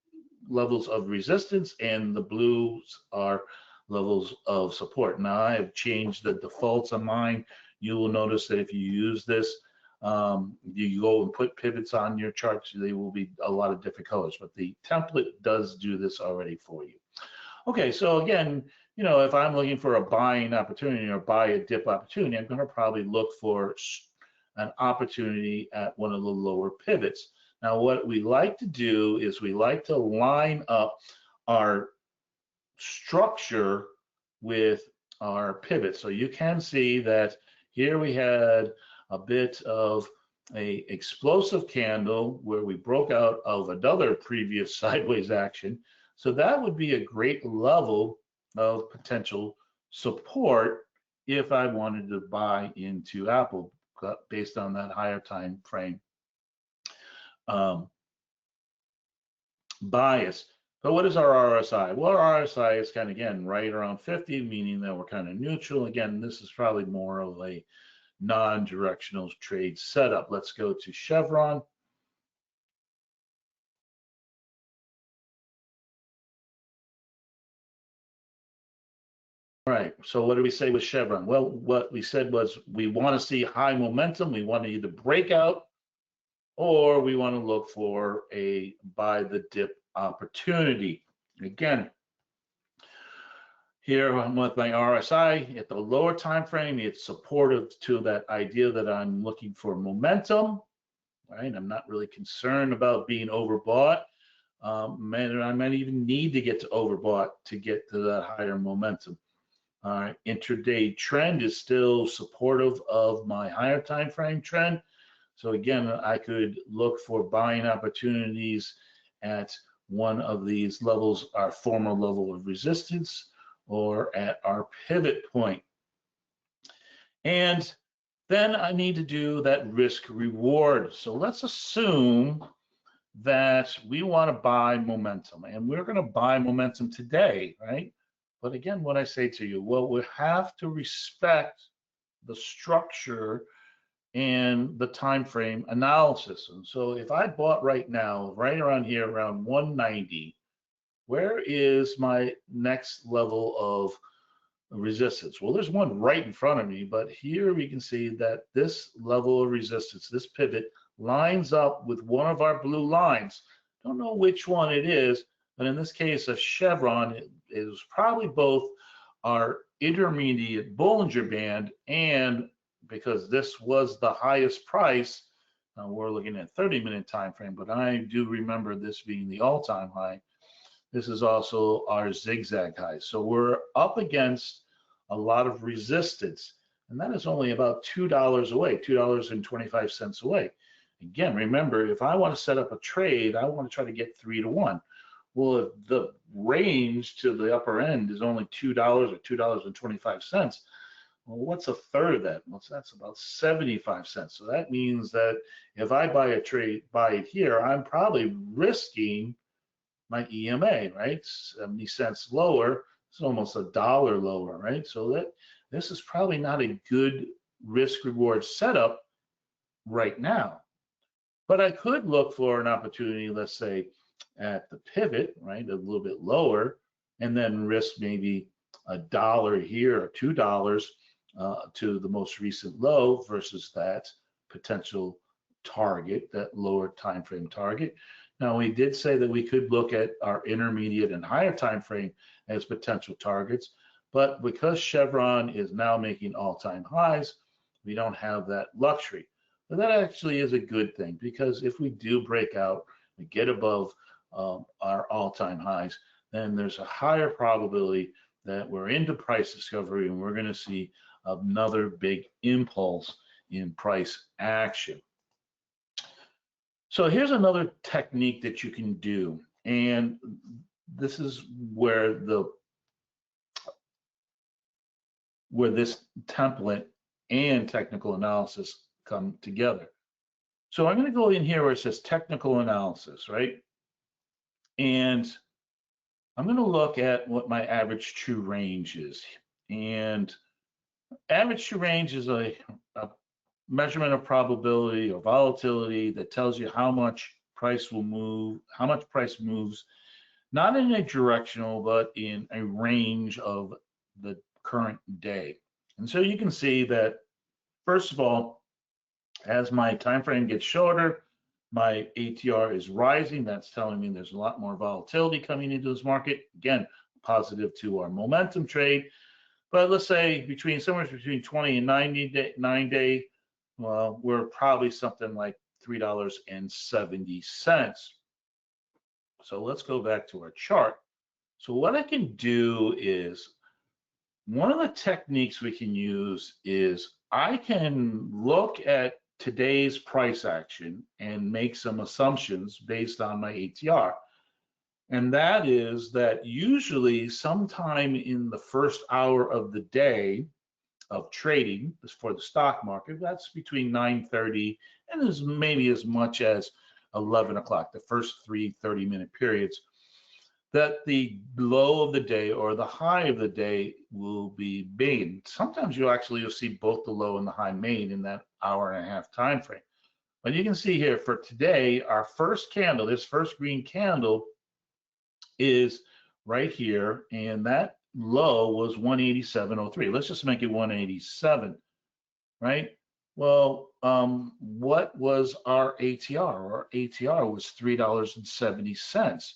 Speaker 1: levels of resistance, and the blues are levels of support. Now I have changed the defaults on mine. You will notice that if you use this, you go and put pivots on your charts, they will be a lot of different colors, but the template does do this already for you. Okay, so again, if I'm looking for a buying opportunity or buy a dip opportunity, I'm going to probably look for an opportunity at one of the lower pivots. Now, what we like to do is we like to line up our structure with our pivot. So you can see that here we had a bit of a explosive candle where we broke out of another previous sideways action. So that would be a great level of potential support if I wanted to buy into Apple based on that higher time frame bias. But what is our RSI? Well, our RSI is kind of, again, right around 50, meaning that we're kind of neutral. Again, this is probably more of a non-directional trade setup. Let's go to Chevron. All right, so what did we say with Chevron? Well, what we said was we want to see high momentum. We want to either break out or we want to look for a buy the dip opportunity. Again, here I'm with my RSI at the lower time frame. It's supportive to that idea that I'm looking for momentum, right? I'm not really concerned about being overbought. And I might even need to get to overbought to get to that higher momentum. All right, intraday trend is still supportive of my higher time frame trend. So again, I could look for buying opportunities at one of these levels, our former level of resistance, or at our pivot point. And then I need to do that risk reward. So let's assume that we want to buy momentum, and we're going to buy momentum today, right? But again, what I say to you, well, we have to respect the structure and the time frame analysis. And so if I bought right now, right around here, around 190, where is my next level of resistance? Well, there's one right in front of me, but here we can see that this level of resistance, this pivot, lines up with one of our blue lines. Don't know which one it is, but in this case, a Chevron is probably both our intermediate Bollinger Band, and because this was the highest price, we're looking at 30-minute time frame, but I do remember this being the all-time high. This is also our zigzag high. So we're up against a lot of resistance, and that is only about $2 away, $2.25 away. Again, remember, if I want to set up a trade, I want to try to get 3 to 1. Well, if the range to the upper end is only $2 or $2.25, well, what's a third of that? Well, that's about 75 cents. So that means that if I buy it here, I'm probably risking my EMA, right? 70 cents lower. It's almost $1 lower, right? So that this is probably not a good risk reward setup right now. But I could look for an opportunity, let's say, at the pivot, right, a little bit lower, and then risk maybe $1 here or $2 to the most recent low versus that potential target, that lower time frame target. Now, we did say that we could look at our intermediate and higher time frame as potential targets, but because Chevron is now making all-time highs, we don't have that luxury. But that actually is a good thing, because if we do break out and get above our all-time highs, then there's a higher probability that we're into price discovery and we're going to see another big impulse in price action. So here's another technique that you can do, and this is where this template and technical analysis come together. So I'm going to go in here where it says technical analysis, right? And I'm going to look at what my average true range is. And average true range is a measurement of probability or volatility that tells you how much price will move, how much price moves, not in a directional, but in a range of the current day. And so you can see that, first of all, as my time frame gets shorter, my ATR is rising. That's telling me there's a lot more volatility coming into this market. Again, positive to our momentum trade. But let's say somewhere between 20 and 9 day, well, we're probably something like $3.70. So let's go back to our chart. So what I can do is, one of the techniques we can use is I can look at today's price action and make some assumptions based on my ATR. And that is that usually sometime in the first hour of the day of trading for the stock market, that's between 9:30 and as maybe as much as 11 o'clock, the first 3 30-minute periods, that the low of the day or the high of the day will be made. Sometimes you'll see both the low and the high made in that hour and a half time frame. But you can see here for today, our first candle, this first green candle, is right here, and that low was 187.03. Let's just make it 187, right? Well, what was our ATR? Our ATR was $3.70.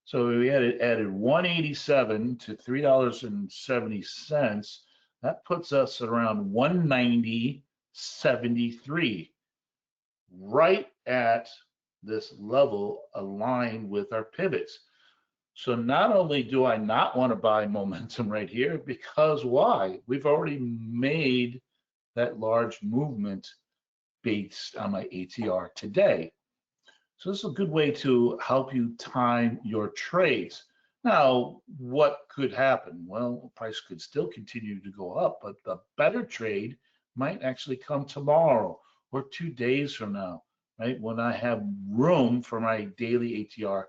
Speaker 1: So we added 187 to $3.70. That puts us around 190.73, right at this level aligned with our pivots. So not only do I not want to buy momentum right here, because why? We've already made that large movement based on my ATR today. So this is a good way to help you time your trades. Now, what could happen? Well, the price could still continue to go up, but the better trade might actually come tomorrow or 2 days from now, right? When I have room for my daily ATR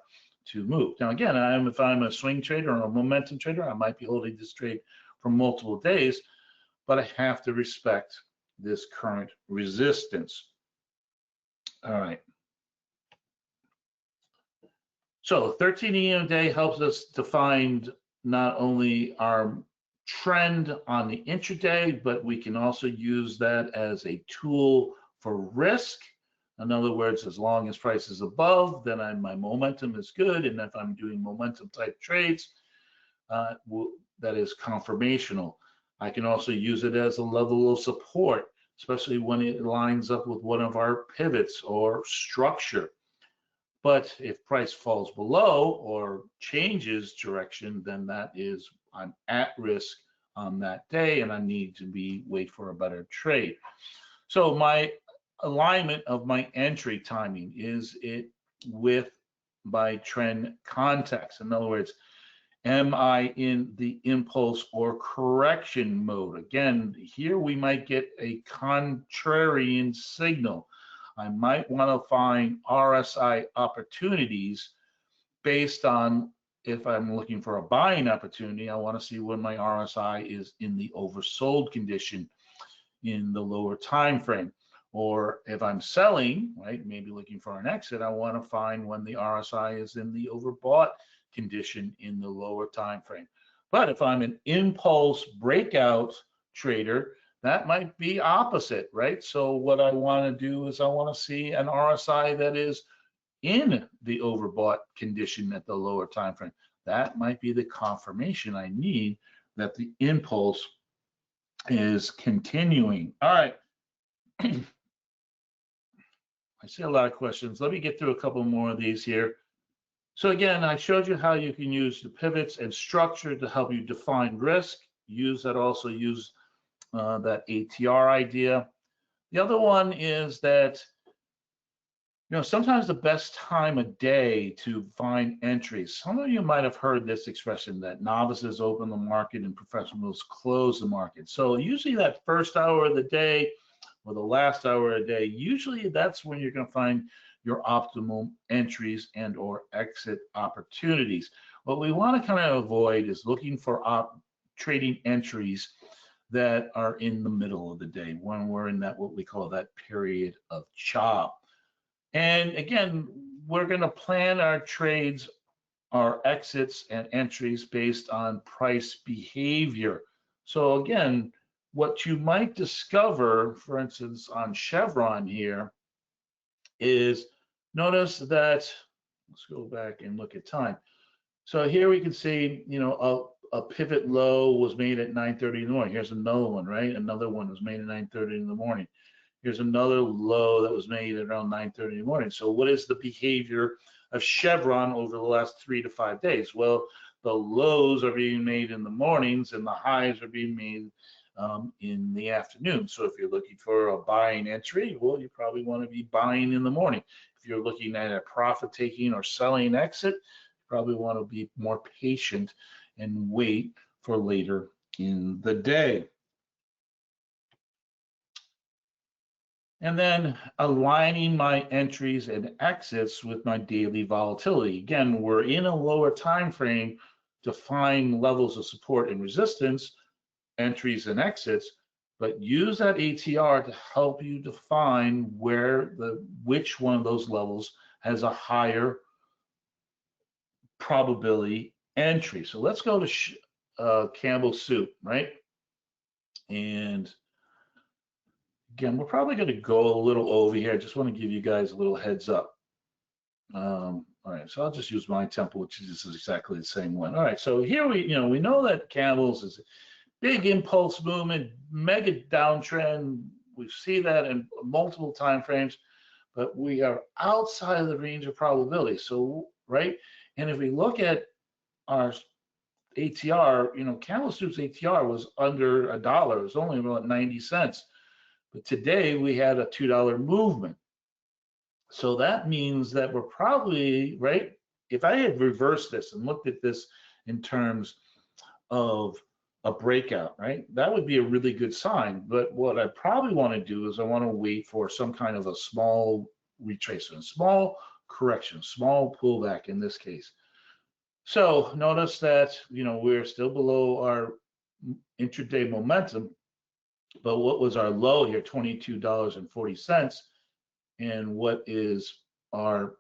Speaker 1: to move. Now, again, if I'm a swing trader or a momentum trader, I might be holding this trade for multiple days, but I have to respect this current resistance. All right. So 13 EM a day helps us to find not only our trend on the intraday, but we can also use that as a tool for risk. In other words, as long as price is above, then my momentum is good. And if I'm doing momentum type trades, that is confirmational. I can also use it as a level of support, especially when it lines up with one of our pivots or structure. But if price falls below or changes direction, then that is, I'm at risk on that day and I need to wait for a better trade. So my alignment of my entry timing is it with my trend context. In other words, am I in the impulse or correction mode? Again, here we might get a contrarian signal. I might want to find RSI opportunities based on, if I'm looking for a buying opportunity, I want to see when my RSI is in the oversold condition in the lower time frame. Or if I'm selling, right, maybe looking for an exit, I want to find when the RSI is in the overbought condition in the lower time frame. But if I'm an impulse breakout trader, that might be opposite, right? So what I want to do is I want to see an RSI that is in the overbought condition at the lower time frame. That might be the confirmation I need that the impulse is continuing. All right. I see a lot of questions. Let me get through a couple more of these here. So again, I showed you how you can use the pivots and structure to help you define risk. Use that ATR idea. The other one is that, sometimes the best time of day to find entries. Some of you might have heard this expression that novices open the market and professionals close the market. So usually that first hour of the day or the last hour of the day, usually that's when you're going to find your optimal entries and or exit opportunities. What we want to kind of avoid is looking for trading entries that are in the middle of the day when we're in that, what we call that period of chop. And again, we're going to plan our trades, our exits and entries based on price behavior. So again, what you might discover, for instance, on Chevron here, is notice that, let's go back and look at time. So here we can see, a pivot low was made at 9:30 in the morning. Here's another one, right? Another one was made at 9:30 in the morning. Here's another low that was made at around 9:30 in the morning. So what is the behavior of Chevron over the last 3 to 5 days? Well, the lows are being made in the mornings and the highs are being made in the afternoon. So if you're looking for a buying entry, well, you probably want to be buying in the morning. If you're looking at a profit taking or selling exit, you probably want to be more patient and wait for later in the day. And then aligning my entries and exits with my daily volatility. Again, we're in a lower time frame to find levels of support and resistance, entries and exits, but use that ATR to help you define which one of those levels has a higher probability entry. So let's go to Campbell Soup, right? And again, we're probably going to go a little over here. I just want to give you guys a little heads up. All right, so I'll just use my template, which is exactly the same one. All right, so here we know that Campbell's is a big impulse movement, mega downtrend. We see that in multiple time frames, but we are outside of the range of probability. So, right, and if we look at our ATR, Campbell Soup's ATR was under $1. It was only about 90 cents. But today we had a $2 movement. So that means that we're probably, right? If I had reversed this and looked at this in terms of a breakout, right? That would be a really good sign. But what I probably want to do is I want to wait for some kind of a small retracement, small correction, small pullback in this case. So notice that, we're still below our intraday momentum. But what was our low here? $22.40. And what is our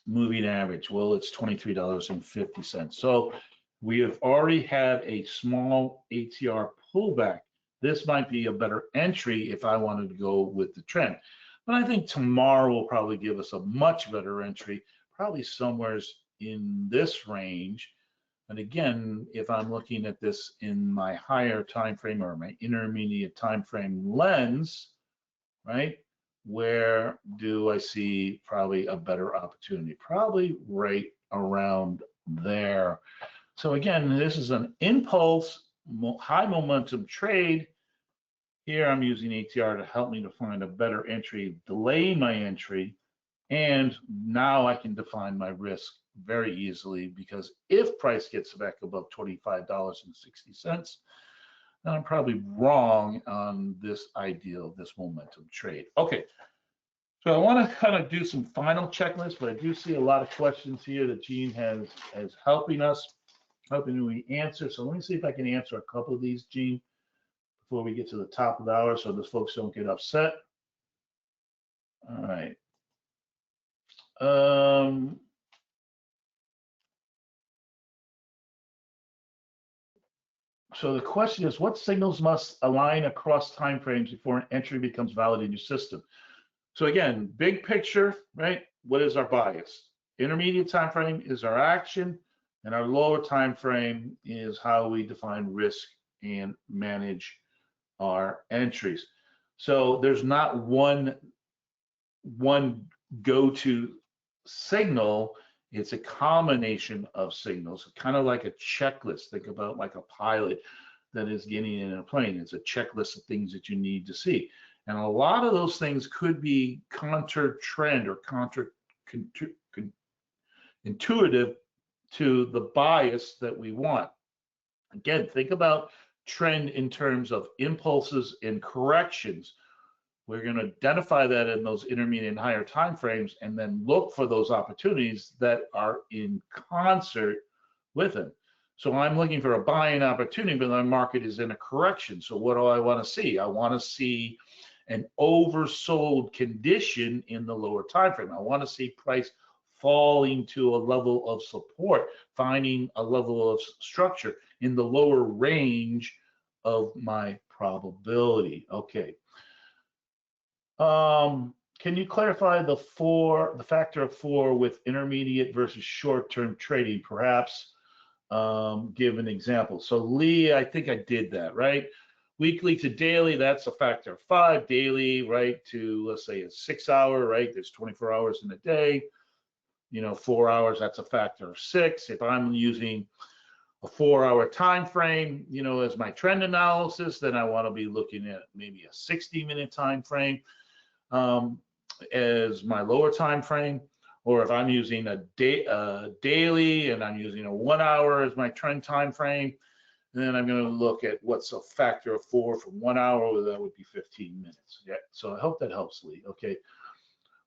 Speaker 1: moving average? Well, it's $23.50. So we have already had a small ATR pullback. This might be a better entry if I wanted to go with the trend. But I think tomorrow will probably give us a much better entry, probably somewhere in this range. And again, if I'm looking at this in my higher time frame or my intermediate time frame lens, right? Where do I see probably a better opportunity? Probably right around there. So again, this is an impulse, high momentum trade. Here I'm using ATR to help me to find a better entry, delay my entry, and now I can define my risk very easily, because if price gets back above $25.60, then I'm probably wrong on this momentum trade. Okay, so I want to kind of do some final checklists, but I do see a lot of questions here that Gene has helping me answer. So let me see if I can answer a couple of these, Gene, before we get to the top of the hour, so those folks don't get upset. All right. So the question is, what signals must align across timeframes before an entry becomes valid in your system? So again, big picture, right? What is our bias? Intermediate time frame is our action, and our lower time frame is how we define risk and manage our entries. So there's not one go-to signal. It's a combination of signals, kind of like a checklist. Think about like a pilot that is getting in a plane. It's a checklist of things that you need to see. And a lot of those things could be counter trend or intuitive to the bias that we want. Again, think about trend in terms of impulses and corrections. We're going to identify that in those intermediate and higher time frames, and then look for those opportunities that are in concert with it. So I'm looking for a buying opportunity, but the market is in a correction. So what do I want to see? I want to see an oversold condition in the lower time frame. I want to see price falling to a level of support, finding a level of structure in the lower range of my probability. Okay. can you clarify the factor of 4 with intermediate versus short-term trading? Perhaps give an example. So Lee, I think I did that, right? Weekly to daily, that's a factor of 5. Daily, right, to let's say a 6 hour, right? There's 24 hours in a day. 4 hours, that's a factor of 6. If I'm using a 4-hour time frame, as my trend analysis, then I want to be looking at maybe a 60-minute time frame as my lower time frame. Or if I'm using a daily and I'm using a 1 hour as my trend time frame, then I'm going to look at what's a factor of 4 from 1 hour. That would be 15 minutes. Yeah. So I hope that helps, Lee. Okay.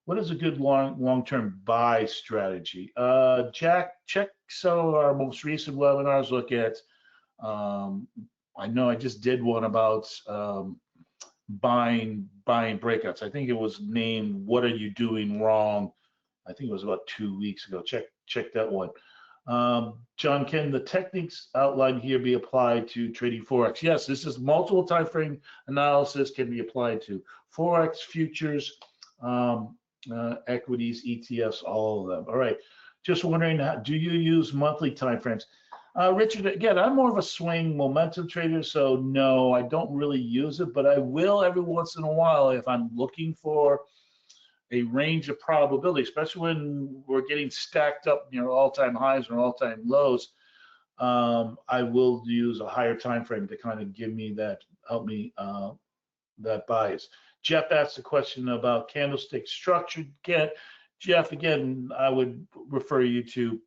Speaker 1: What is a good long-term buy strategy? Jack, check some of our most recent webinars. Look at, I know I just did one about buying breakouts. I think it was named "What Are You Doing Wrong?" I think it was about 2 weeks ago. Check that one. John, can the techniques outlined here be applied to trading Forex? Yes, this is multiple time frame analysis, can be applied to Forex, futures, equities, ETFs, all of them. All right, just wondering, do you use monthly time frames? Richard, again, I'm more of a swing momentum trader, so no, I don't really use it, but I will every once in a while if I'm looking for a range of probability, especially when we're getting stacked up, all-time highs or all-time lows. I will use a higher time frame to kind of give me that, help me that bias. Jeff asked a question about candlestick structure. Jeff, again, I would refer you to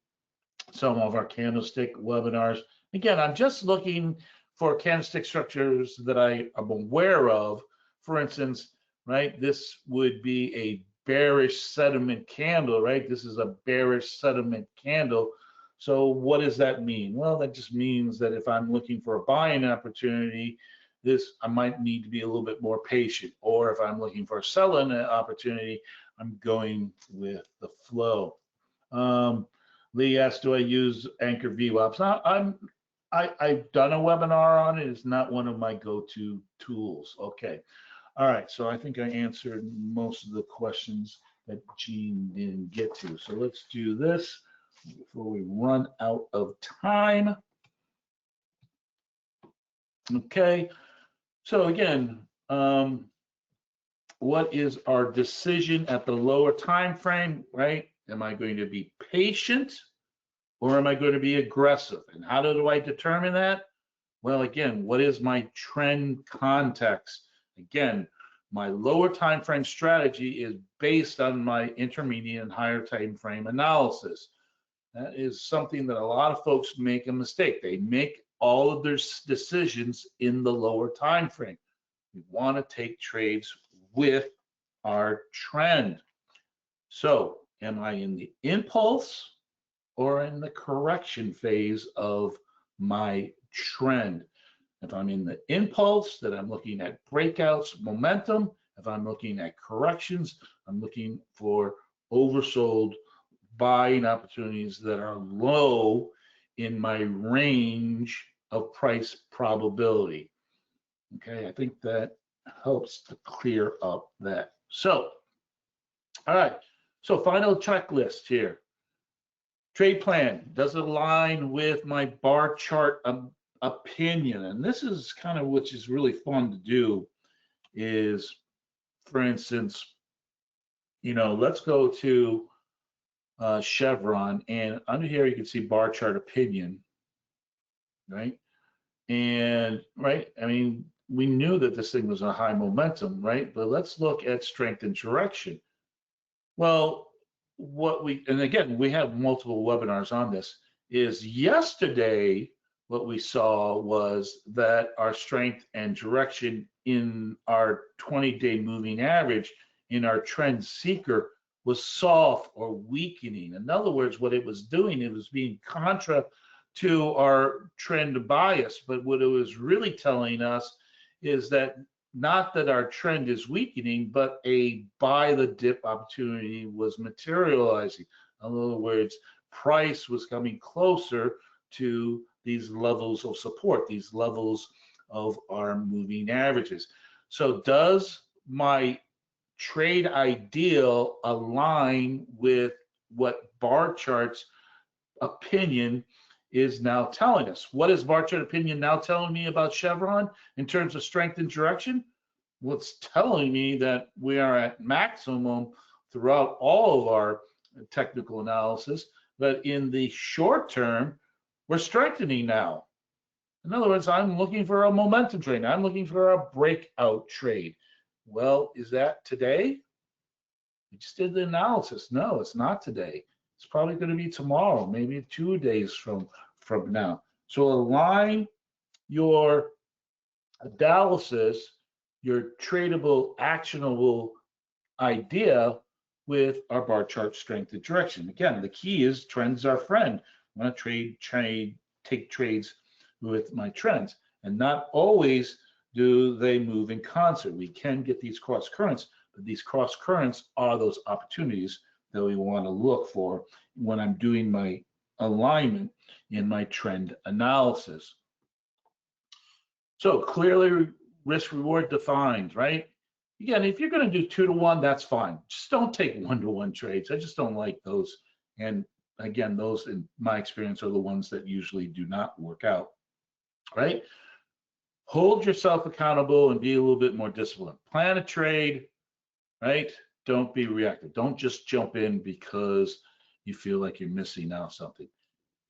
Speaker 1: some of our candlestick webinars. Again, I'm just looking for candlestick structures that I am aware of. For instance, right, this would be a bearish settlement candle, right? This is a bearish settlement candle. So what does that mean? Well, that just means that if I'm looking for a buying opportunity, I might need to be a little bit more patient. Or if I'm looking for a selling opportunity, I'm going with the flow. Lee asked, do I use Anchor VWAPs? I've done a webinar on it. It's not one of my go-to tools. Okay. All right. So I think I answered most of the questions that Gene didn't get to. So let's do this before we run out of time. Okay. So again, what is our decision at the lower time frame, right? Am I going to be patient or am I going to be aggressive? And how do I determine that? Well, again, what is my trend context? Again, my lower time frame strategy is based on my intermediate and higher time frame analysis. That is something that a lot of folks make a mistake. They make all of their decisions in the lower time frame. We want to take trades with our trend. So am I in the impulse or in the correction phase of my trend? If I'm in the impulse, then I'm looking at breakouts, momentum. If I'm looking at corrections, I'm looking for oversold buying opportunities that are low in my range of price probability. Okay, I think that helps to clear up that. So, all right, so final checklist here. Trade plan, does it align with my bar chart opinion? And this is kind of which is really fun to do is, for instance, let's go to Chevron, and under here you can see bar chart opinion, right? And right, I mean, we knew that this thing was a high momentum, right? But let's look at strength and direction. Well, and again, we have multiple webinars on this, is yesterday, what we saw was that our strength and direction in our 20-day moving average in our trend seeker was soft or weakening. In other words, what it was doing, it was being contra to our trend bias, but what it was really telling us is that not that our trend is weakening, but a buy the dip opportunity was materializing. In other words, price was coming closer to these levels of support, these levels of our moving averages. So does my trade ideal align with what Barchart's opinion is now telling us? What is Barchart opinion now telling me about Chevron in terms of strength and direction? Well, it's telling me that we are at maximum throughout all of our technical analysis, but in the short term, we're strengthening now. In other words, I'm looking for a momentum trade. I'm looking for a breakout trade. Well, is that today? We just did the analysis. No, it's not today. It's probably going to be tomorrow, maybe 2 days from now. So align your analysis, your tradable, actionable idea with our bar chart strength and direction. Again, the key is trends are friend. I want to take trades with my trends, and not always do they move in concert. We can get these cross currents, but these cross currents are those opportunities that we want to look for when I'm doing my alignment in my trend analysis. So clearly risk reward defined, right? Again, if you're going to do 2-to-1, that's fine. Just don't take 1-to-1 trades. I just don't like those. And again, those in my experience are the ones that usually do not work out, right? Hold yourself accountable and be a little bit more disciplined. Plan a trade, right? Don't be reactive. Don't just jump in because you feel like you're missing out something.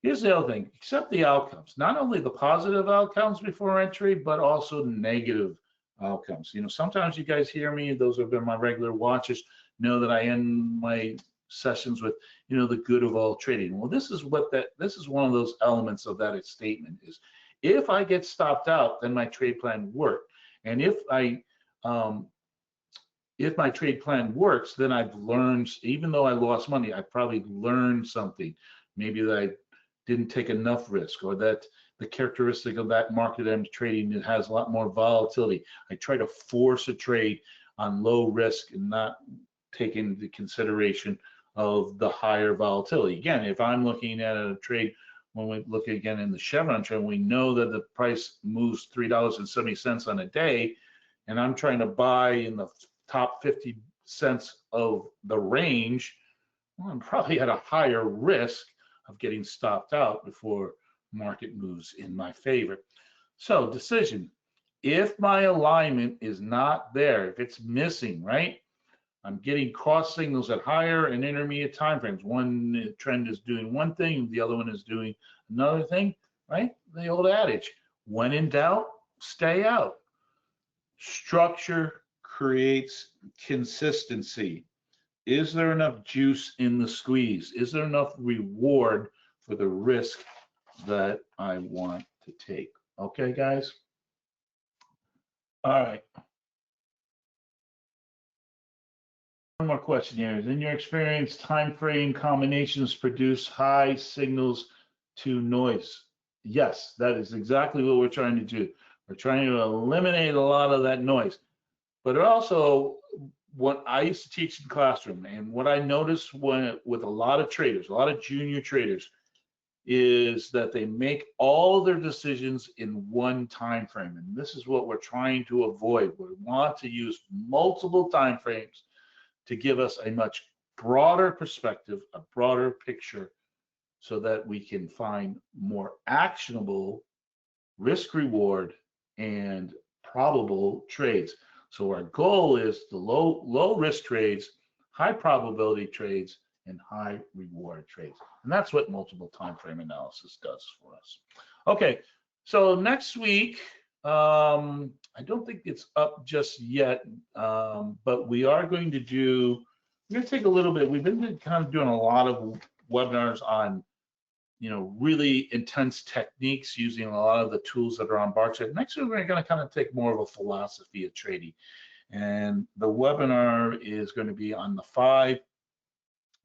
Speaker 1: Here's the other thing, accept the outcomes, not only the positive outcomes before entry, but also negative outcomes. You know, sometimes you guys hear me, those who have been my regular watchers know that I end my sessions with, you know, the good of all trading. Well, this is one of those elements of that statement is, if I get stopped out, then my trade plan worked. And if my trade plan works, then I've learned, even though I lost money, I probably learned something. Maybe that I didn't take enough risk, or that the characteristic of that market I'm trading, it has a lot more volatility. I try to force a trade on low risk and not take into consideration of the higher volatility. Again, if I'm looking at a trade, when we look again in the Chevron trend, we know that the price moves $3.70 on a day, and I'm trying to buy in the top 50 cents of the range. Well, I'm probably at a higher risk of getting stopped out before market moves in my favor. So decision, if my alignment is not there, if it's missing, right? I'm getting cross signals at higher and intermediate time frames. One trend is doing one thing, the other one is doing another thing, right? The old adage, when in doubt, stay out. Structure creates consistency. Is there enough juice in the squeeze? Is there enough reward for the risk that I want to take? Okay, guys? All right. One more question here. In your experience, time frame combinations produce high signals to noise? Yes, that is exactly what we're trying to do. We're trying to eliminate a lot of that noise. But also, what I used to teach in the classroom, and what I noticed with a lot of traders, a lot of junior traders, is that they make all their decisions in one time frame. And this is what we're trying to avoid. We want to use multiple time frames to give us a much broader perspective, a broader picture, so that we can find more actionable risk reward and probable trades. So our goal is the low risk trades, high probability trades, and high reward trades. And that's what multiple time frame analysis does for us. Okay, so next week, I don't think it's up just yet, but we are going to we're going to take a little bit, we've been kind of doing a lot of webinars on, you know, really intense techniques using a lot of the tools that are on Barchart. Next week, we're going to kind of take more of a philosophy of trading. And the webinar is going to be on the 5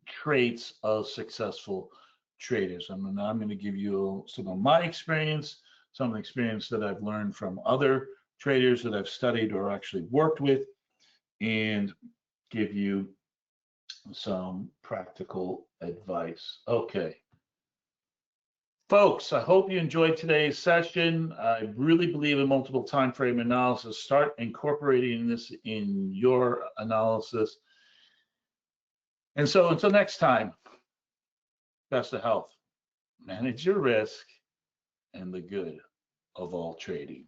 Speaker 1: traits of successful traders. I'm going to give you some of my experience, some of the experience that I've learned from other traders that I've studied or actually worked with, and give you some practical advice. Okay. Folks, I hope you enjoyed today's session. I really believe in multiple time frame analysis. Start incorporating this in your analysis. And so until next time, best of health. Manage your risk and the good of all trading.